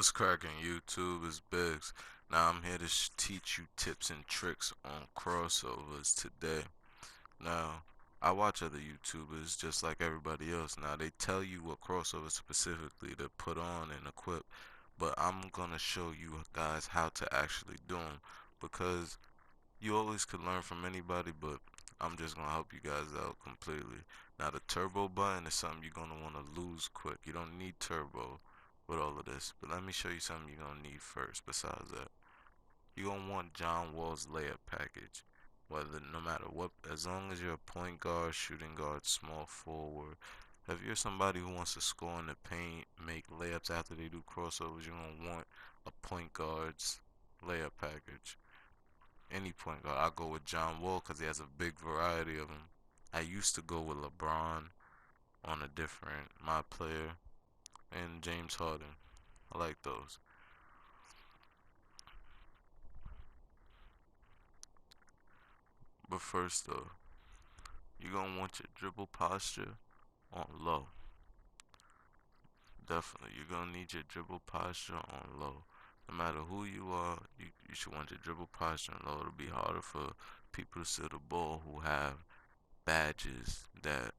What's cracking YouTube is Biggs. Now I'm here to teach you tips and tricks on crossovers today. Now, I watch other YouTubers just like everybody else. Now they tell you what crossovers specifically to put on and equip, but I'm gonna show you guys how to actually do them because you always could learn from anybody, but I'm just gonna help you guys out completely. Now the turbo button is something you're gonna want to lose quick. You don't need turbo with all of this, but let me show you something you're gonna need first. Besides that, you're gonna want John Wall's layup package. Whether no matter what, as long as you're a point guard, shooting guard, small forward, if you're somebody who wants to score in the paint, make layups after they do crossovers, you're gonna want a point guard's layup package. Any point guard. I go with John Wall because he has a big variety of them. I used to go with LeBron on a different my player and James Harden. I like those. But first though, you're gonna want your dribble posture on low. Definitely, you're gonna need your dribble posture on low. No matter who you are, you should want your dribble posture on low. It'll be harder for people to steal the ball who have badges that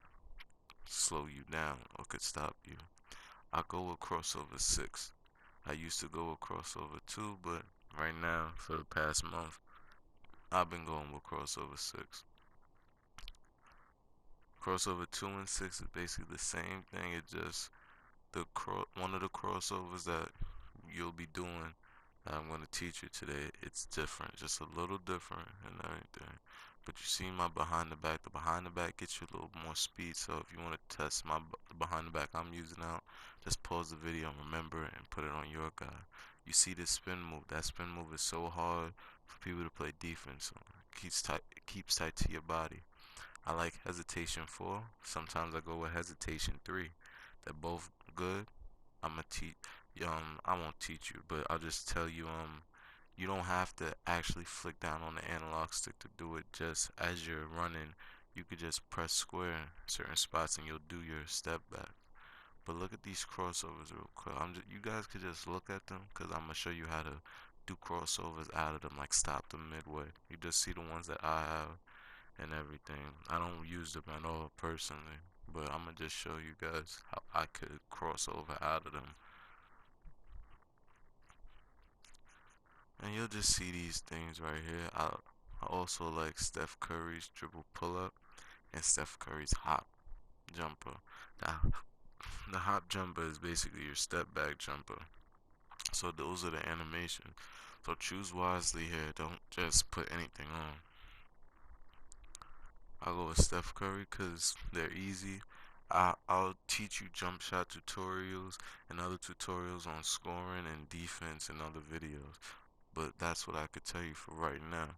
slow you down or could stop you. I go with crossover 6. I used to go with crossover 2, but right now, for the past month, I've been going with crossover 6. Crossover 2 and 6 is basically the same thing. It just one of the crossovers that you'll be doing that I'm going to teach you today. It's different, just a little different and everything. But you see my behind the back. The behind the back gets you a little more speed. So if you want to test my behind the back I'm using out, just pause the video and remember it and put it on your guy. You see this spin move. That spin move is so hard for people to play defense. So it keeps tight to your body. I like hesitation 4. Sometimes I go with hesitation 3. They're both good. I'm gonna teach. I won't teach you, but I'll just tell you. You don't have to actually flick down on the analog stick to do it. Just as you're running, you could just press square in certain spots, and you'll do your step back. But look at these crossovers real quick. You guys could just look at them, cause I'm gonna show you how to do crossovers out of them, like stop them midway. You just see the ones that I have and everything. I don't use them at all personally, but I'm gonna just show you guys how I could cross over out of them. And you'll just see these things right here. I also like Steph Curry's dribble pull up and Steph Curry's hop jumper. The, the hop jumper is basically your step back jumper. So those are the animations. So choose wisely here. Don't just put anything on. I'll go with Steph Curry because they're easy. I'll teach you jump shot tutorials and other tutorials on scoring and defense and other videos. But that's what I could tell you for right now.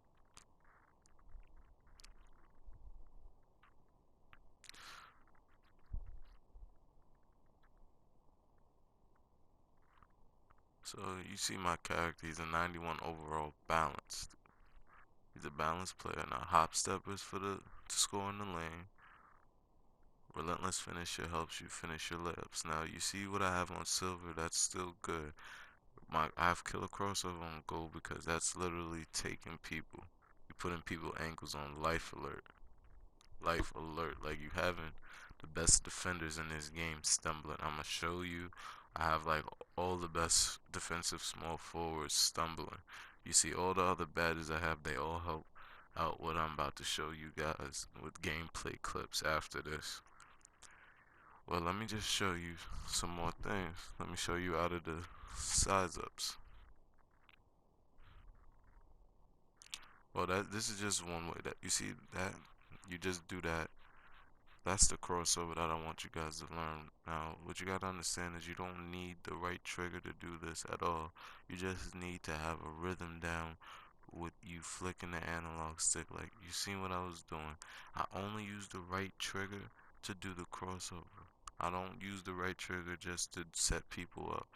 So you see my character, he's a 91 overall balanced. He's a balanced player. Now hop steppers for the to score in the lane. Relentless finisher helps you finish your layups. Now you see what I have on silver, that's still good. I have killer crossover on gold because that's literally taking people. You putting people ankles on life alert. Life alert. Like you having the best defenders in this game stumbling. I'ma show you. I have like all the best defensive small forwards stumbling. You see all the other badges I have, they all help out what I'm about to show you guys with gameplay clips after this. Well, let me just show you some more things. Let me show you out of the size ups. Well, this is just one way that you see that you just do that. That's the crossover that I want you guys to learn. Now, what you gotta understand is you don't need the right trigger to do this at all. You just need to have a rhythm down with you flicking the analog stick. Like you seen what I was doing. I only use the right trigger to do the crossover. I don't use the right trigger just to set people up.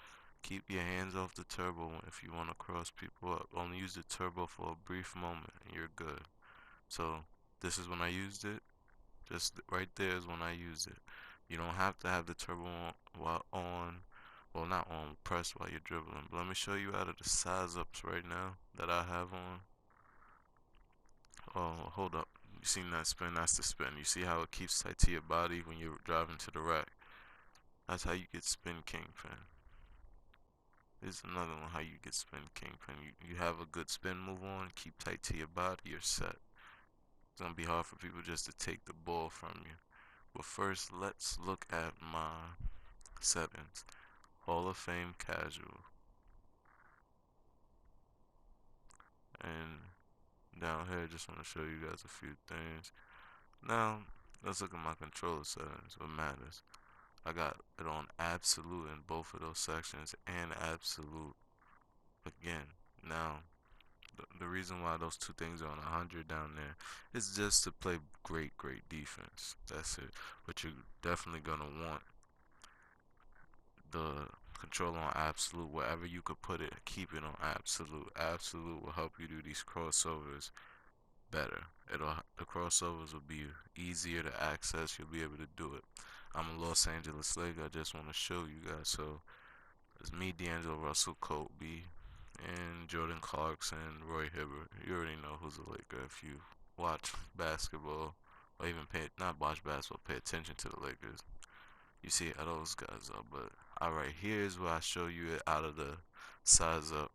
Keep your hands off the turbo if you want to cross people up. Only use the turbo for a brief moment and you're good. So this is when I used it. Just right there is when I used it. You don't have to have the turbo on, while on Well, not on press while you're dribbling, but let me show you out of the size ups right now that I have on. Oh, hold up. You seen that spin? That's the spin. You see how it keeps tight to your body when you're driving to the rack? That's how you get spin kingpin. Here's another one how you get spin kingpin. You have a good spin move on, keep tight to your body, you're set. It's gonna be hard for people just to take the ball from you. But first, let's look at my sevens. Hall of Fame casual. And down here, just want to show you guys a few things. Now, let's look at my controller settings, what matters. I got it on absolute in both of those sections and absolute again. Now, the reason why those two things are on 100 down there is just to play great defense. That's it. But you're definitely going to want the control on absolute. Wherever you could put it, keep it on absolute. Absolute will help you do these crossovers better. The crossovers will be easier to access. You'll be able to do it. I'm a Los Angeles Laker. I just want to show you guys. So it's me, D'Angelo Russell, Kobe, and Jordan Clarkson, Roy Hibbert. You already know who's a Laker if you watch basketball or even not watch basketball, pay attention to the Lakers. You see how those guys are. But alright, here's where I show you it out of the size up.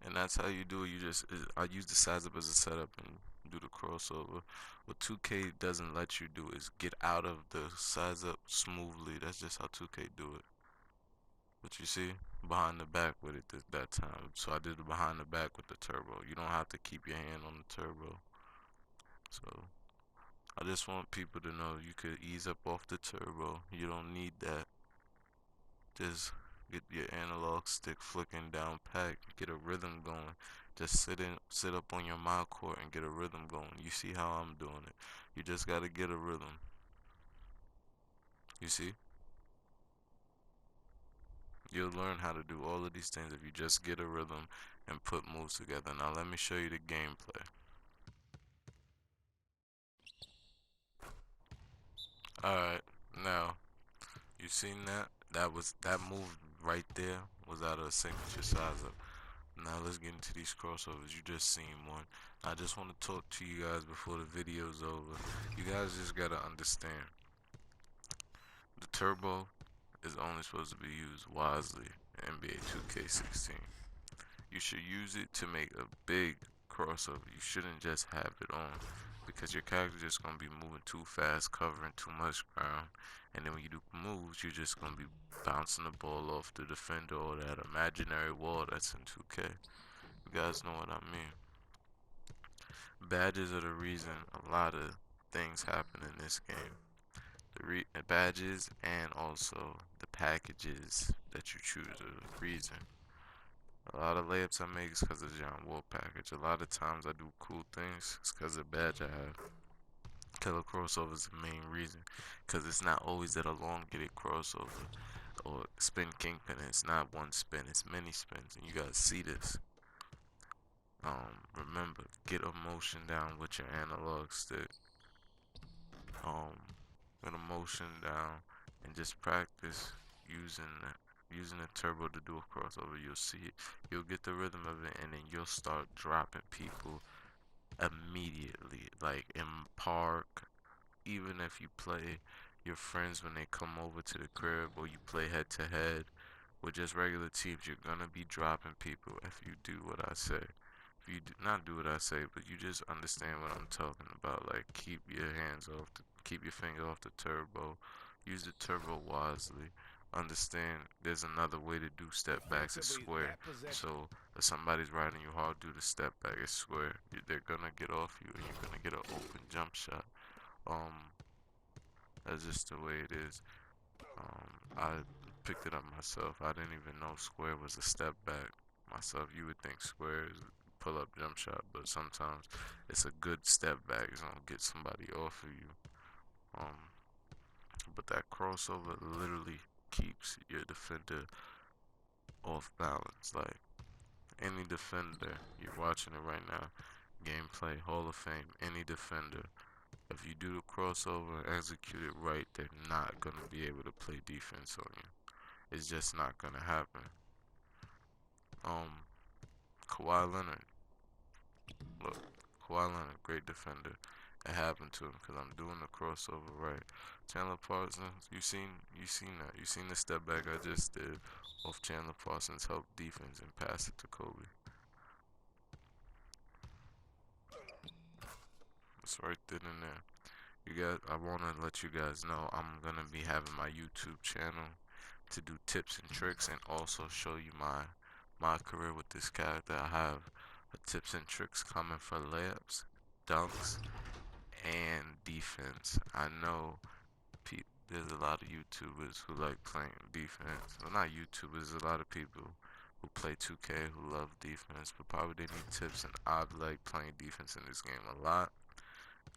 And that's how you do it. I use the size up as a setup and do the crossover. What 2K doesn't let you do is get out of the size up smoothly. That's just how 2K do it. But you see, behind the back with it that time. So I did the behind the back with the turbo. You don't have to keep your hand on the turbo. So I just want people to know you could ease up off the turbo. You don't need that. Just get your analog stick flicking down pack, get a rhythm going. Just sit up on your mile court and get a rhythm going. You see how I'm doing it. You just gotta get a rhythm. You see? You'll learn how to do all of these things if you just get a rhythm and put moves together. Now let me show you the gameplay. Alright, now you seen that? That move right there was out of a signature size up. Now let's get into these crossovers. You just seen one. I just want to talk to you guys before the video's over. You guys just gotta understand. The turbo is only supposed to be used wisely in NBA2K16. You should use it to make a big crossover. You shouldn't just have it on because your character's just gonna be moving too fast, covering too much ground, and then when you do moves, you're just gonna be bouncing the ball off the defender or that imaginary wall that's in 2K. You guys know what I mean. Badges are the reason a lot of things happen in this game. The badges and also the packages that you choose are the reason. A lot of layups I make is because of the John Wall package. A lot of times I do cool things, it's because of the badge I have. Killer crossover is the main reason, because it's not always that elongated crossover or spin kingpin. It's not one spin, it's many spins, and you guys see this. Remember, get a motion down with your analog stick. Get a motion down and just practice using the turbo to do a crossover. You'll see it. You'll get the rhythm of it, and then you'll start dropping people immediately. Like in park, even if you play your friends when they come over to the crib, or you play head to head with just regular teams, you're gonna be dropping people if you do what I say. If you do not do what I say, but you just understand what I'm talking about. Like keep your hands off, keep your finger off the turbo. Use the turbo wisely. Understand there's another way to do step backs. It's square. So if somebody's riding you hard, do the step back. It's square. They're gonna get off you, and you're gonna get an open jump shot. That's just the way it is. I picked it up myself. I didn't even know square was a step back myself. You would think square is pull up jump shot, but sometimes it's a good step back. It's gonna get somebody off of you. But that crossover literally keeps your defender off balance. Like any defender, you're watching it right now. Gameplay, Hall of Fame, any defender. If you do the crossover and execute it right, they're not gonna be able to play defense on you. It's just not gonna happen. Um, Kawhi Leonard, look, Kawhi Leonard, great defender. It happened to him because I'm doing the crossover right. Chandler Parsons, you seen that. You seen the step back I just did off Chandler Parsons help defense and pass it to Kobe. It's right then and there. You guys, I want to let you guys know I'm gonna be having my YouTube channel to do tips and tricks and also show you my career with this character. I have a tips and tricks coming for layups, dunks, and defense. I know there's a lot of YouTubers who like playing defense. Well, not YouTubers, there's a lot of people who play 2K who love defense, but probably they need tips, and I like playing defense in this game a lot.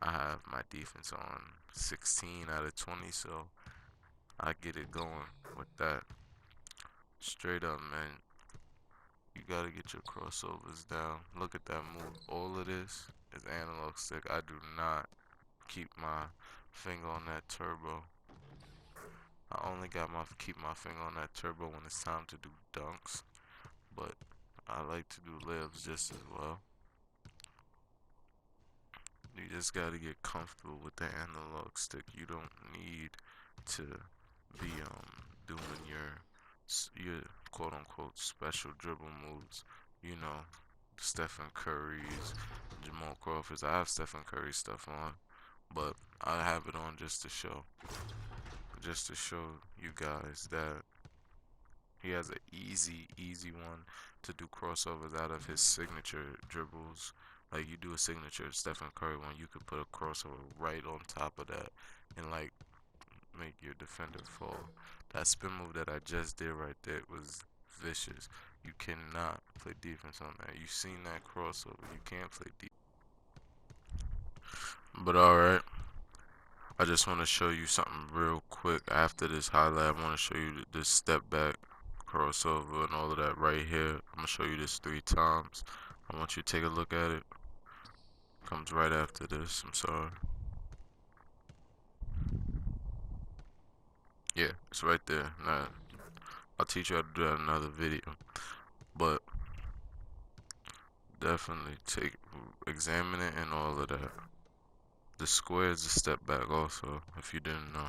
I have my defense on 16 out of 20, so I get it going with that. Straight up, man. You gotta get your crossovers down. Look at that move. All of this is analog stick. I do not keep my finger on that turbo. I only keep my finger on that turbo when it's time to do dunks, but I like to do layups just as well. You just gotta get comfortable with the analog stick. You don't need to be doing your quote unquote special dribble moves. You know, Stephen Curry's, Jamal Crawford's. I have Stephen Curry stuff on, but I have it on just to show you guys that he has an easy one to do crossovers out of his signature dribbles. Like you do a signature Stephen Curry one, you could put a crossover right on top of that and like make your defender fall. That spin move that I just did right there was vicious. You cannot play defense on that. You seen that crossover. You can't play defense. But alright. I just want to show you something real quick. After this highlight, I want to show you this step back crossover and all of that right here. I'm going to show you this 3 times. I want you to take a look at it. Comes right after this. I'm sorry. Yeah, it's right there. Now, I'll teach you how to do that in another video. But definitely examine it and all of that. The square is a step back also, if you didn't know.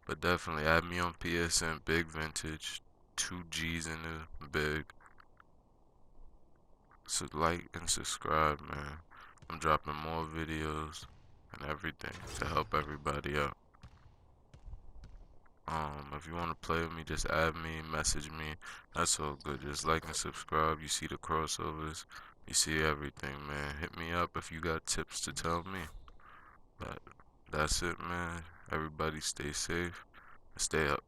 But definitely add me on PSN, Big Vintage, 2 G's in the big. So like and subscribe, man. I'm dropping more videos and everything to help everybody out. If you want to play with me, just add me, message me. That's all good. Just like and subscribe. You see the crossovers. You see everything, man. Hit me up if you got tips to tell me. But that's it, man. Everybody stay safe. Stay up.